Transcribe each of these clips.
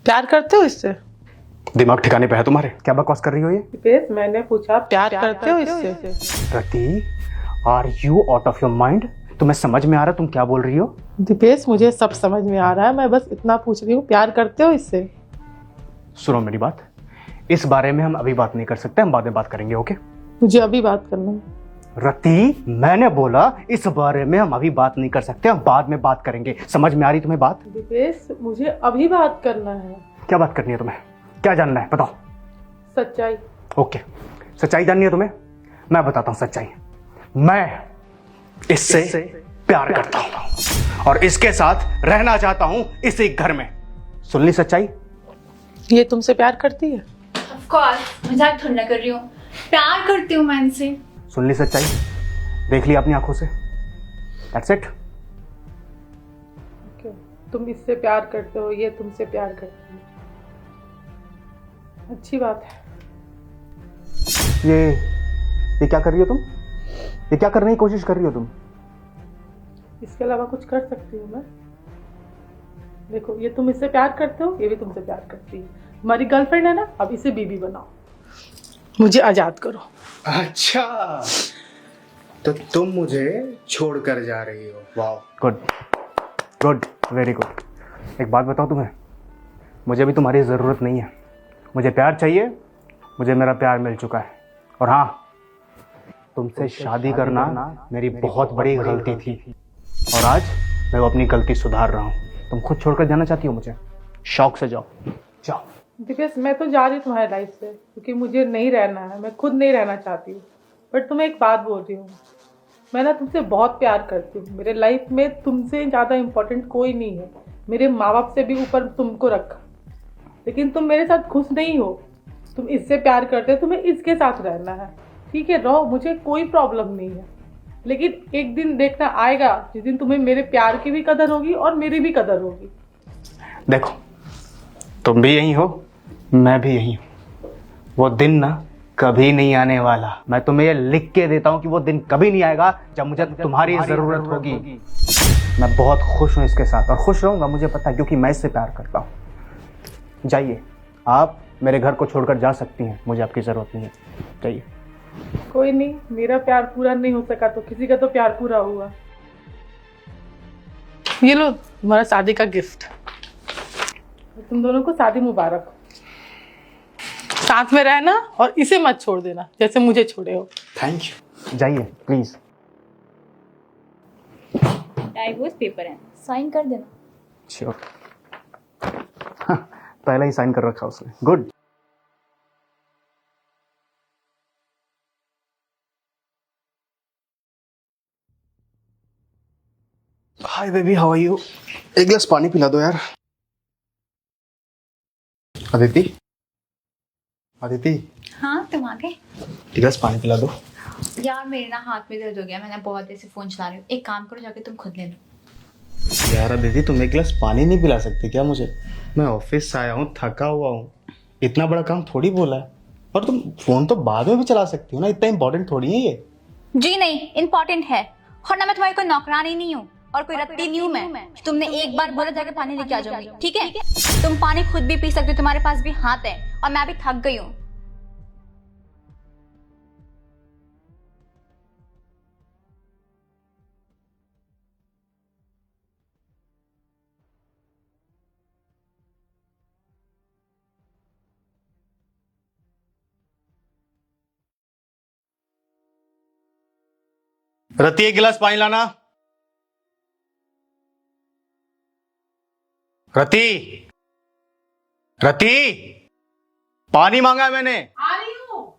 प्यार करते हो इससे? दिमाग ठिकाने पे है तुम्हारे? क्या बकवास कर रही हो ये? दीपेश, मैंने पूछा प्यार करते हो इससे? Rati, are you out of your mind? तुम्हें समझ में आ रहा तुम क्या बोल रही हो? दीपेश, मुझे सब समझ में आ रहा है, मैं बस इतना पूछ रही हूँ, प्यार करते हो इससे? सुनो मेरी बात, इस बारे में हम अभी बात नहीं कर सकते, हम बाद में बात करेंगे, ओके? मुझे अभी बात करना है। रति, मैंने बोला इस बारे में हम अभी बात नहीं कर सकते, हम बाद में बात करेंगे। समझ में आ रही तुम्हें बात? दीपेश, मुझे अभी बात करना है। क्या बात करनी है तुम्हें? क्या जानना है बताओ? सच्चाई। ओके, सच्चाई जाननी है तुम्हें? मैं बताता हूं सच्चाई। मैं इससे प्यार करता हूं और इसके साथ रहना चाहता हूं इसी घर में। सुन ली सच्चाई? ये तुमसे प्यार करती है? Of course, मजाक थोड़ी ना कर रही हूँ, प्यार करती हूँ मैं इनसे। सुन ली सच्चाई? देख ली अपनी आंखों से? That's it? तुम इससे प्यार करते हो, ये तुमसे प्यार करती है। अच्छी बात है। ये क्या कर रही हो तुम? ये क्या करने की कोशिश कर रही हो तुम? इसके अलावा कुछ कर सकती हूँ मैं? देखो, ये तुम इससे प्यार करते हो, ये भी तुमसे प्यार करती है। हमारी गर्लफ्रेंड है ना, अब इसे बीबी बनाओ, मुझे आजाद करो। अच्छा, तो तुम मुझे छोड़कर जा रही हो? वाह, गुड गुड, वेरी गुड। एक बात बताऊं तुम्हें, मुझे अभी तुम्हारी ज़रूरत नहीं है। मुझे प्यार चाहिए, मुझे मेरा प्यार मिल चुका है। और हाँ, तुमसे शादी करना मेरी बहुत बड़ी गलती थी और आज मैं वो अपनी गलती सुधार रहा हूँ। तुम खुद छोड़कर जाना चाहती हो मुझे? शौक से जाओ, जाओ। दीपेश, मैं तो जा रही हूँ तुम्हारी लाइफ से, क्योंकि मुझे नहीं रहना है, मैं खुद नहीं रहना चाहती हूँ। बट तुम्हें एक बात बोल रही हूँ, मैं ना तुमसे बहुत प्यार करती हूँ। मेरे लाइफ में तुमसे ज़्यादा इम्पोर्टेंट कोई नहीं है। मेरे माँ बाप से भी ऊपर तुमको रखा, लेकिन तुम मेरे साथ खुश नहीं हो। तुम इससे प्यार करते हो, तुम्हें इसके साथ रहना है। ठीक है, रहो, मुझे कोई प्रॉब्लम नहीं है। लेकिन एक दिन देखना आएगा जिस दिन तुम्हें मेरे प्यार की भी कदर होगी और मेरी भी कदर होगी। देखो, तुम भी यही हो, मैं भी यही हूँ। वो दिन ना कभी नहीं आने वाला। मैं तुम्हें ये लिख के देता हूँ कि वो दिन कभी नहीं आएगा जब मुझे तुम्हारी ज़रूरत होगी। मैं बहुत खुश हूँ इसके साथ और खुश रहूँगा, मुझे पता है, क्योंकि मैं इससे प्यार करता हूँ। जाइए, आप मेरे घर को छोड़कर जा सकती हैं, मुझे आपकी ज़रूरत नहीं है। जाइए। कोई नहीं, मेरा प्यार पूरा नहीं हो सका तो किसी का तो प्यार पूरा हुआ। ये लो तुम्हारा शादी का गिफ्ट। तुम दोनों को शादी मुबारक। साथ में रहना और इसे मत छोड़ देना जैसे मुझे छोड़े हो। Thank you. जाइए प्लीज़। डाइवोर्स पेपर है, साइन कर देना। श्योर। पहले ही साइन कर रखा उसने। Good. Hi baby, how are you? एक गिलास पानी पिला दो यार। अदिति, अदिति, हाँ, तुम आ गए? एक गिलास पानी पिला दो। यार मेरे ना हाथ में दर्द हो गया, मैंने बहुत देर से फोन चला रही हूँ। एक काम करो, जाके तुम खुद ले लो। यार अदिति, तुम एक गिलास पानी नहीं पिला सकती क्या मुझे? मैं ऑफिस से आया हूँ, थका हुआ हूँ, इतना बड़ा काम थोड़ी बोला है। और तुम फोन तो बाद में भी चला सकती हो ना, इतना इंपॉर्टेंट थोड़ी है ये। जी नहीं, इम्पोर्टेंट है। और ना मैं तुम्हारी कोई नौकरानी नहीं हूँ और कोई रत्ती नहीं हूँ मैं। तुमने एक बार बोला जाके पानी लेके आ जाऊंगी, ठीक है? तुम पानी खुद भी पी सकते हो, तुम्हारे पास भी हाथ है और मैं भी थक गई हूँ। रति, एक गिलास पानी लाना। रति, रति, पानी मांगा है मैंने। आ रही हूँ।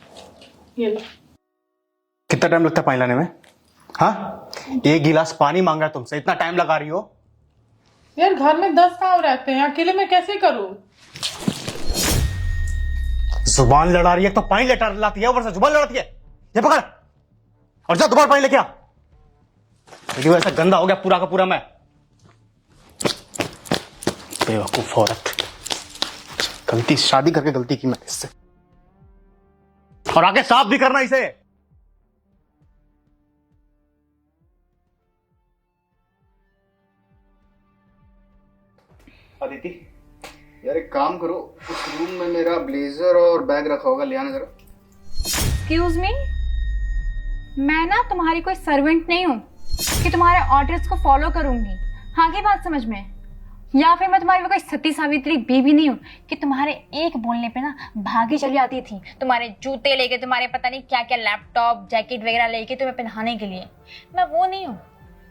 ये लो। कितना टाइम लगता है पानी लाने में? हाँ, एक गिलास पानी मांगा है तुमसे, इतना टाइम लगा रही हो? यार घर में 10 काम रहते हैं, अकेले में कैसे करूँ? जुबान लड़ा रही है तो पानी लेटर लाती है, ऊपर से जुबान लड़ाती है। ये पकड़ और जा दोबारा पानी लेके आ। लेकिन ऐसा गंदा हो गया पूरा का पूरा मैं। बेवकूफ औरत। गलती, शादी करके गलती की मैंने इससे। और आगे साफ भी करना इसे। अदिति, यार एक काम करो, उस रूम में मेरा ब्लेजर और बैग रखा होगा, ले आना जरा। एक्सक्यूज मी, मैं ना तुम्हारी कोई सर्वेंट नहीं हूँ कि तुम्हारे ऑर्डर्स को फॉलो करूंगी। आगे बात समझ में। या फिर मैं तुम्हारी वो कोई सती सावित्री बीवी नहीं हूँ कि तुम्हारे एक बोलने पे ना भागी चली आती थी, तुम्हारे जूते लेके, तुम्हारे पता नहीं क्या क्या लैपटॉप जैकेट वगैरह लेके तुम्हें पहनाने के लिए। मैं वो नहीं हूँ।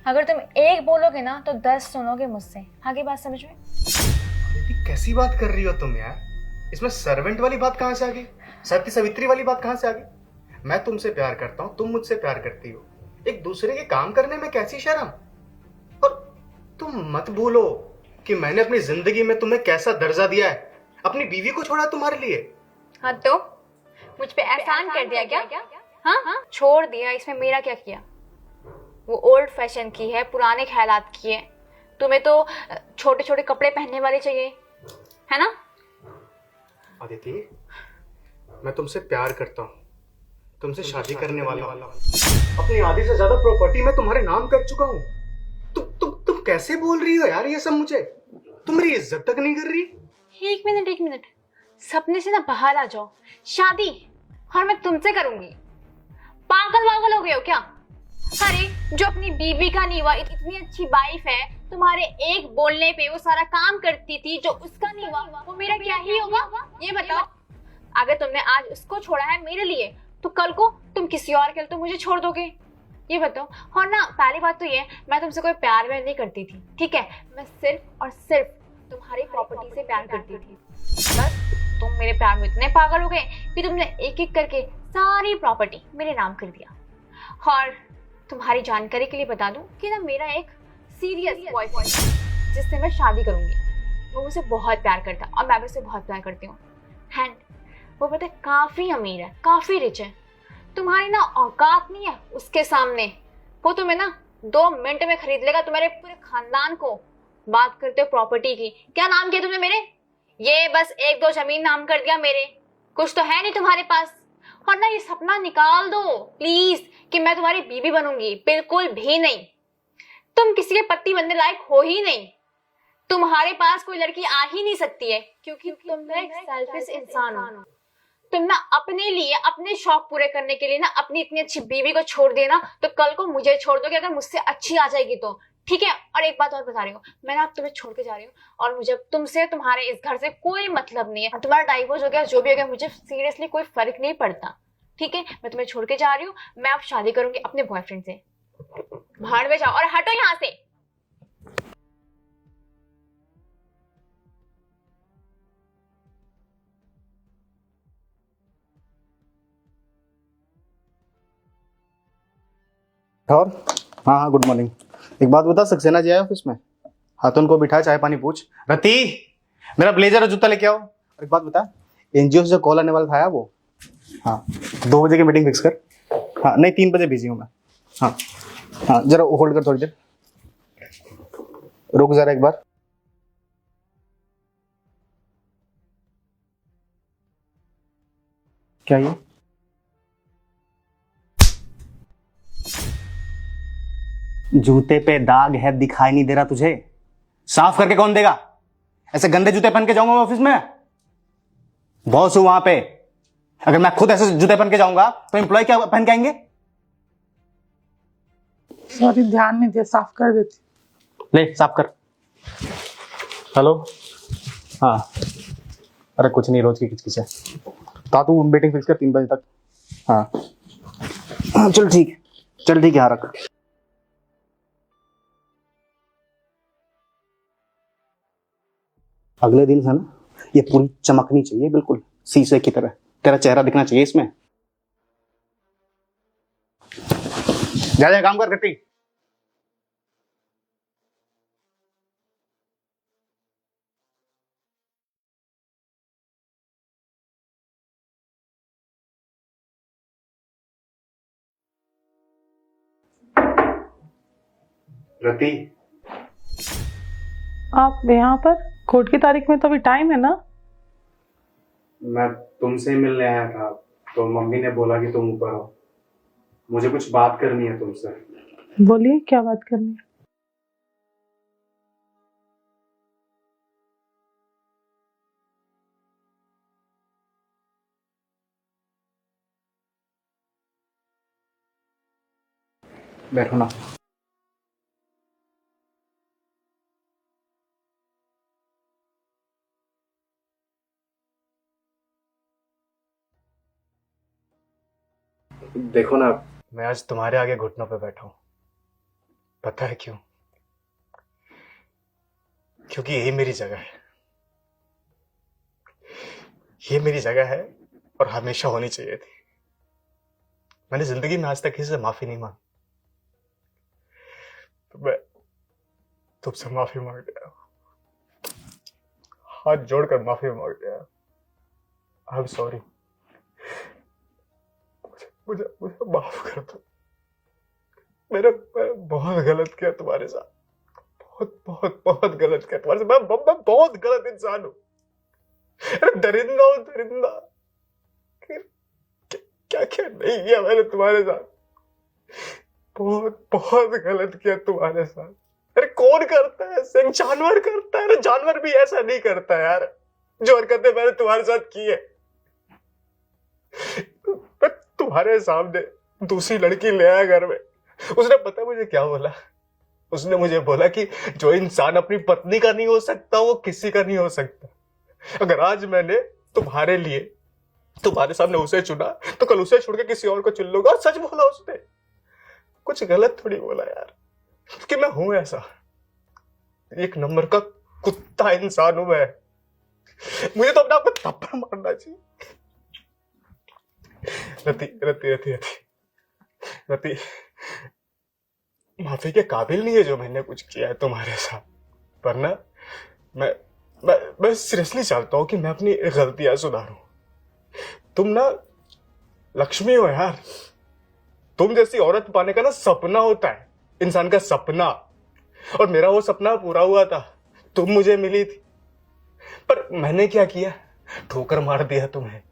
अगर तुम एक बोलोगे ना तो 10 सुनोगे मुझसे। आगे बात समझ में। अदिति कैसी बात कर रही हो तुम यार? इसमें सर्वेंट वाली बात कहाँ से आ गई? सत्य सावित्री वाली बात कहाँ से आ गई? मैं तुमसे प्यार करता हूँ, तुम मुझसे प्यार करती हो। एक दूसरे के काम करने में कैसी शर्म? और तुम मत भूलो कि मैंने अपनी जिंदगी में तुम्हें कैसा दर्जा दिया है। अपनी बीवी को छोड़ा तुम्हारे लिए। हाँ तो मुझ पे एहसान कर दिया क्या? हाँ छोड़ दिया। इसमें मेरा क्या किया? वो ओल्ड फैशन की है, पुराने ख्यालात की है। तुम्हें तो छोटे छोटे कपड़े पहनने वाले चाहिए, है ना? अदिति, मैं तुमसे प्यार करता हूँ, तुमसे शादी करने वाला हूँ। अपनी आधी से ज्यादा प्रॉपर्टी मैं तुम्हारे नाम कर चुका हूँ। तुम कैसे बोल रही हो यार ये सब मुझे? तुम मेरी इज्जत तक नहीं कर रही। एक मिनट, सपने से ना बाहर आ जाओ। शादी और मैं तुमसे करूंगी? पागल वागल हो गए हो क्या? अरे जो अपनी बीवी का नहीं हुआ, इतनी अच्छी वाइफ है, तुम्हारे एक बोलने पे वो सारा काम करती थी, जो उसका नहीं हुआ वो मेरा क्या ही होगा? ये बताओ। अगर तुमने आज उसको छोड़ा है मेरे लिए, तो कल को तुम किसी और के लिए तो मुझे छोड़ दोगे? ये बताओ। और ना पहली बात तो ये, मैं तुमसे कोई प्यार व्यार नहीं करती थी, ठीक है? मैं सिर्फ और सिर्फ तुम्हारी प्रॉपर्टी से प्यार करती थी। बस तुम मेरे प्यार में इतने पागल हो गए कि तुमने एक एक करके सारी प्रॉपर्टी मेरे नाम कर दिया। और तुम्हारी जानकारी के लिए बता दूं कि ना मेरा एक सीरियस बॉयफ्रेंड जिससे मैं शादी करूंगी, वो मुझसे बहुत प्यार करता है और मैं भी उससे बहुत प्यार करती हूँ। एंड वो पता है काफी अमीर है, काफी रिच है। तुम्हारी ना औकात नहीं है उसके सामने। वो तुम्हें ना 2 मिनट में खरीद लेगा, तुम्हारे पूरे खानदान को। बात करते हो प्रॉपर्टी की, क्या नाम किया तुमने मेरे? ये बस 1-2 जमीन नाम कर दिया मेरे। कुछ तो है नहीं तुम्हारे पास। और ना ये सपना निकाल दो प्लीज कि मैं तुम्हारी बीवी बनूंगी, बिल्कुल भी नहीं। तुम किसी के पति बनने लायक हो ही नहीं। तुम्हारे पास कोई लड़की आ ही नहीं सकती है, क्योंकि तुम एक सेल्फिश इंसान हो। तुम ना अपने लिए, अपने शौक पूरे करने के लिए ना अपनी इतनी अच्छी बीवी को छोड़ देना, तो कल को मुझे छोड़ दोगे अगर मुझसे अच्छी आ जाएगी तो, ठीक है? और एक बात और बता रही हूँ, मैं ना अब तुम्हें छोड़ के जा रही हूँ और मुझे तुमसे, तुम्हारे इस घर से कोई मतलब नहीं है। तुम्हारा डाइवोर्स हो गया, जो भी हो गया, मुझे सीरियसली कोई फर्क नहीं पड़ता, ठीक है? मैं तुम्हें छोड़ के जा रही हूँ। मैं अब शादी करूंगी अपने बॉयफ्रेंड से। बाहर में जाओ और हटो यहाँ से। और हाँ हाँ, गुड मॉर्निंग। एक बात बता, सक्सेना जी आए ऑफिस में? हाँ तो उनको बिठा, चाय पानी पूछ। रति, मेरा ब्लेजर और जूता लेके आओ। और एक बात बता, एनजीओ से जो कॉल आने वाला था आया वो? हाँ 2 बजे की मीटिंग फिक्स कर। हाँ नहीं, 3 बजे बिजी हूँ मैं। हाँ हाँ, जरा होल्ड कर थोड़ी देर, रुक जरा एक बार। क्या ये? जूते पे दाग है, दिखाई नहीं दे रहा तुझे? साफ करके कौन देगा? ऐसे गंदे जूते पहन के जाऊंगा मैं ऑफिस में? बॉस हूं वहां पे। अगर मैं खुद ऐसे जूते पहन के जाऊंगा तो एम्प्लॉय क्या पहन के आएंगे? सॉरी, ध्यान नहीं दिया, साफ कर देती। ले साफ कर। हेलो। हाँ अरे कुछ नहीं, रोज की किचकिच है। तू मीटिंग फिक्स कर 3 बजे तक। हाँ हाँ चल ठीक है, चल ठीक है, हाँ रख। अगले दिन है ना, ये पूरी चमकनी चाहिए, बिल्कुल शीशे की तरह। तेरा चेहरा दिखना चाहिए इसमें। जा जा काम कर करती। रति, आप यहाँ पर? कोर्ट की तारीख में तो अभी टाइम है ना? मैं तुमसे मिलने आया था, तो मम्मी ने बोला कि तुम ऊपर हो, मुझे कुछ बात करनी है तुमसे। बोलिए, क्या बात करनी है? बैठो ना। देखो ना, मैं आज तुम्हारे आगे घुटनों पे बैठा हूं। पता है क्यों? क्योंकि यही मेरी जगह है। ये मेरी जगह है और हमेशा होनी चाहिए थी। मैंने जिंदगी में आज तक किसी से माफी नहीं मांगी, तो मैं तुमसे माफी मांग रहा हूं। हाथ जोड़कर माफी मांग रहा हूं। I am sorry. मुझे मुझे माफ कर दो। मैंने बहुत गलत किया तुम्हारे साथ। बहुत बहुत बहुत गलत किया तुम्हारे साथ। मैं बहुत गलत इंसान हूं। अरे दरिंदा हूं, दरिंदा। क्या क्या नहीं किया मैंने तुम्हारे साथ। बहुत बहुत गलत किया तुम्हारे साथ। अरे कौन करता है ऐसे? जानवर करता है। अरे जानवर भी ऐसा नहीं करता यार, जो हरकतें मैंने तुम्हारे साथ की है। तुम्हारे सामने दूसरी लड़की ले आया घर में। उसने पता है मुझे क्या बोला? उसने मुझे बोला कि जो इंसान अपनी पत्नी का नहीं हो सकता वो किसी का नहीं हो सकता। अगर आज मैंने तुम्हारे लिए तुम्हारे सामने उसे चुना तो कल उसे छोड़ के किसी और को चुन लूंगा। और सच बोला उसने, कुछ गलत थोड़ी बोला यार। कि मैं हूं ऐसा, एक नंबर का कुत्ता इंसान हूं मैं। मुझे तो अपने आप को थप्पड़ मारना चाहिए। रति रति रति रति रति माफी के काबिल नहीं है जो मैंने कुछ किया है तुम्हारे साथ। पर ना मैं सीरियसली चाहता हूं कि मैं अपनी गलतियां सुधारूं। तुम ना लक्ष्मी हो यार। तुम जैसी औरत पाने का ना सपना होता है, इंसान का सपना। और मेरा वो सपना पूरा हुआ था, तुम मुझे मिली थी। पर मैंने क्या किया? ठोकर मार दिया तुम्हें।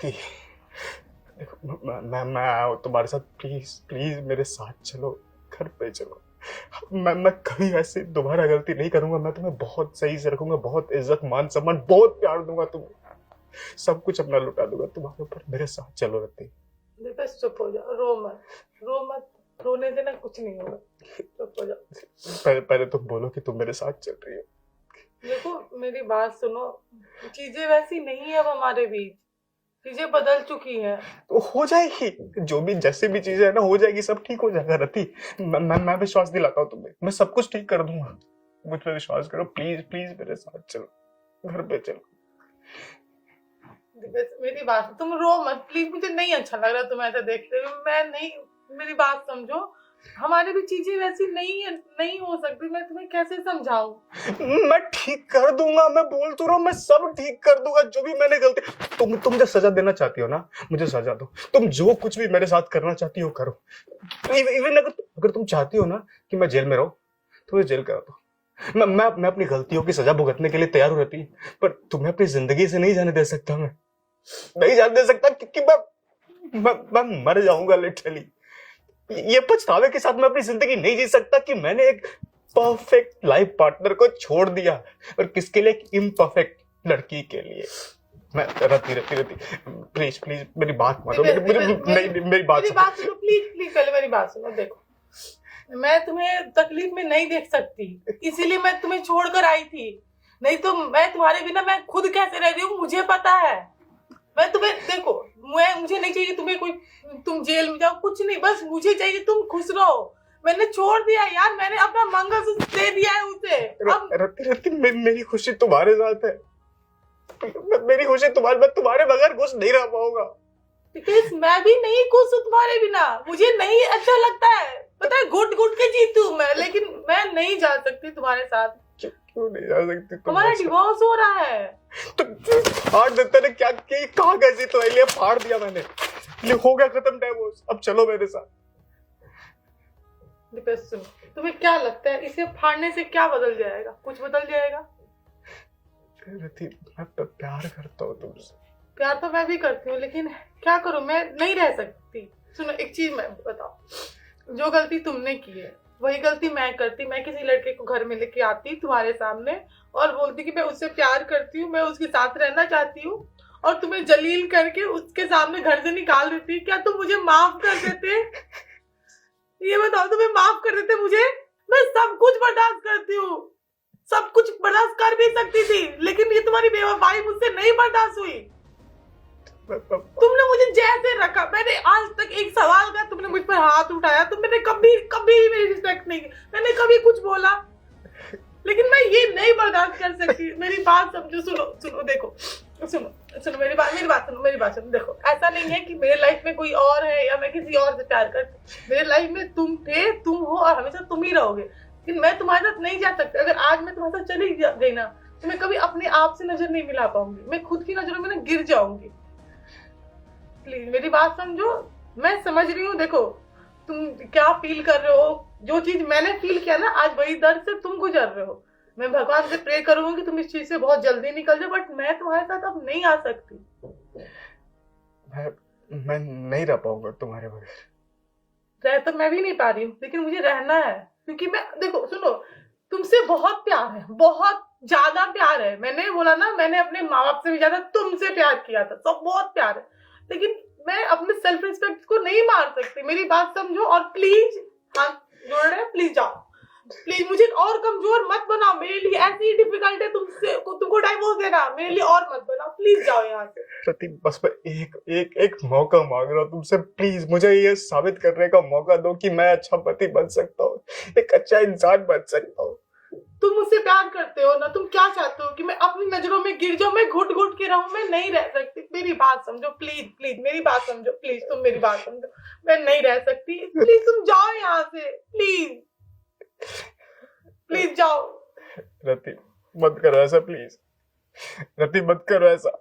देखो मैं आया हूं तुम्हारे साथ। प्लीज प्लीज मेरे साथ चलो, घर पे चलो। मैं कभी ऐसी दोबारा गलती नहीं करूंगा। मैं तुम्हें बहुत सही से रखूंगा, बहुत इज्जत मान सम्मान बहुत प्यार दूंगा तुम्हें। सब कुछ अपना लुटा दूंगा तुम्हारे ऊपर। मेरे साथ चलो रति। बस चुप हो जाओ, रो मत, रो मत। रोने से ना कुछ नहीं होगा, चुप हो जाओ। पहले तुम बोलो कि तुम मेरे साथ चल रही हो। देखो मेरी बात सुनो, चीजें वैसी नहीं है अब हमारे बीच। चीजें बदल चुकी हैं। तो हो जाएगी, जो भी जैसे भी चीजें है ना हो जाएगी, सब ठीक हो जाएगा रति। मैं विश्वास दिलाता हूँ तुम्हें, मैं सब कुछ ठीक कर दूंगा। मुझ पर विश्वास करो। प्लीज प्लीज मेरे साथ चलो, घर पे चलो। मेरी बात, तुम रो मत प्लीज। मुझे नहीं अच्छा लग रहा तुम ऐसा देखते हुए। मैं नहीं, मेरी बात समझो। हमारे भी चीजें वैसी नहीं हो सकती। मैं तुम्हें कैसे समझाऊं? मैं ठीक कर दूंगा। मैं बोल तो रहा हूँ, मैं सब ठीक कर दूंगा। जो भी मैंने गलती, तुम मुझे सजा देना चाहती हो ना, मुझे सजा दो। तुम जो कुछ भी मेरे साथ करना चाहती हो करो। इवन अगर तुम चाहती हो ना कि मैं जेल में रहूं तो मुझे जेल करा दो। मैं अपनी गलतियों की सजा भुगतने के लिए तैयार हो रहती। पर तुम्हें अपनी जिंदगी से नहीं जाने दे सकता। मैं नहीं जाने दे सकता क्योंकि मैं मर जाऊंगा लिटरली। ये पछतावे के साथ मैं अपनी जिंदगी नहीं जी सकता कि मैंने एक परफेक्ट लाइफ पार्टनर को छोड़ दिया और किसके लिए? एक इम्परफेक्ट लड़की के लिए। मैं रति रति रति प्लीज प्लीज मेरी बात मानो। मेरी बात सुनो प्लीज प्लीज। पहले मेरी बात सुनो। देखो मैं तुम्हें तकलीफ में नहीं देख सकती, इसीलिए मैं तुम्हें छोड़कर आई थी। नहीं तो मैं तुम्हारे बिना मैं खुद कैसे रह रही हूँ मुझे पता है। मैं तुम्हें देखो, मुझे नहीं चाहिए तुम्हें कोई तुम जेल में जाओ, कुछ नहीं। बस मुझे चाहिए तुम खुश रहो। मैंने छोड़ दिया यार, मैंने अपना मंगलसूत्र दे दिया है उसे। अब रति रति मेरी खुशी तुम्हारे साथ है। मेरी खुशी मैं तुम्हारे बगैर खुश नहीं रह पाऊंगा। मैं भी नहीं खुश हूँ तुम्हारे बिना। मुझे नहीं अच्छा लगता है, पता है, घुट घुट के जीतू मैं, लेकिन मैं नहीं जा सकती तुम्हारे साथ। क्यों नहीं जा सकती? हमारा डिवोर्स हो रहा है। तो फाड़ देते ने क्या कहा? कैसी तो लिए फाड़ दिया मैंने। हो गया खत्म डिवोर्स। अब चलो मेरे साथ। सुनो, तुम्हें क्या लगता है इसे फाड़ने से क्या बदल जाएगा? कुछ बदल जाएगा? रति मैं प्यार करता हूँ तुमसे। प्यार तो मैं भी करती हूँ, लेकिन क्या करूँ, मैं नहीं रह सकती। सुनो एक चीज मैं बताओ, जो गलती तुमने की है वही गलती मैं करती। मैं किसी लड़के को घर में लेके आती तुम्हारे सामने और बोलती कि मैं उससे प्यार करती हूँ, मैं उसके साथ रहना चाहती हूँ, और तुम्हें जलील करके उसके सामने घर से निकाल देती। क्या तुम मुझे माफ कर देते? ये बताओ, तुम्हें माफ कर देते मुझे? मैं सब कुछ बर्दाश्त करती हूँ, सब कुछ बर्दाश्त कर भी सकती थी, लेकिन ये तुम्हारी बेवफाई मुझसे नहीं बर्दाश्त हुई। तुमने मुझे जैसे रखा, मैंने आज तक एक सवाल का तुमने मुझ पर हाथ उठाया, तुमने कभी कभी मेरी रिस्पेक्ट नहीं की, मैंने कभी कुछ बोला, लेकिन मैं ये नहीं बर्दाश्त कर सकती। मेरी बात समझो, सुनो देखो, सुनो मेरी बात सुनो। देखो, ऐसा नहीं है कि मेरे लाइफ में कोई और है या मैं किसी और से प्यार करती। मेरे लाइफ में तुम थे, तुम हो और हमेशा तुम ही रहोगे, लेकिन मैं तुम्हारे साथ नहीं जा सकती। अगर आज मैं तुम्हारे साथ चली गई ना, तो मैं कभी अपने आप से नजर नहीं मिला पाऊंगी, मैं खुद की नजरों में ना गिर जाऊंगी। प्लीज मेरी बात समझो, मैं समझ रही हूँ। देखो तुम क्या फील कर रहे हो, जो चीज मैंने फील किया ना, आज वही दर्द से तुम गुजर रहे हो। मैं भगवान से प्रे करूंगी कि तुम इस चीज से बहुत जल्दी निकल जाओ, बट मैं तुम्हारे साथ अब नहीं आ सकती। मैं नहीं रह पाऊंगा तुम्हारे बगैर। रह तो मैं भी नहीं पा रही हूँ, लेकिन मुझे रहना है, क्योंकि मैं, देखो सुनो, तुमसे बहुत प्यार है, बहुत ज्यादा प्यार है। मैंने बोला ना, मैंने अपने माँ बाप से भी ज्यादा तुमसे प्यार किया था, सब बहुत प्यार है, लेकिन मैं अपने सेल्फ रिस्पेक्ट को नहीं मार सकती। मेरी बात समझो और प्लीज हाथ जोड़ रहे, प्लीज जाओ, प्लीज मुझे और कमजोर मत बनाओ। मेरे लिए ऐसी डिफिकल्ट है तुमको डाइवोर्स देना, मेरे लिए और मत बनाओ, प्लीज जाओ यहाँ से। रति, बस मैं एक मौका मांग रहा हूँ तुमसे, प्लीज मुझे ये साबित करने का मौका दो कि मैं अच्छा पति बन सकता हूँ, एक अच्छा इंसान बन सकता हूँ। तुम मुझसे प्यार करते हो ना, तुम क्या चाहते हो कि मैं अपनी नजरों में गिर जाऊं, मैं घुट घुट के रहूं? मैं नहीं रह सकती। मेरी बात समझो प्लीज, मेरी बात समझो प्लीज, तुम मेरी बात समझो, मैं नहीं रह सकती। प्लीज तुम जाओ यहाँ से, प्लीज जाओ। रति मत करो ऐसा, प्लीज रति मत करो ऐसा।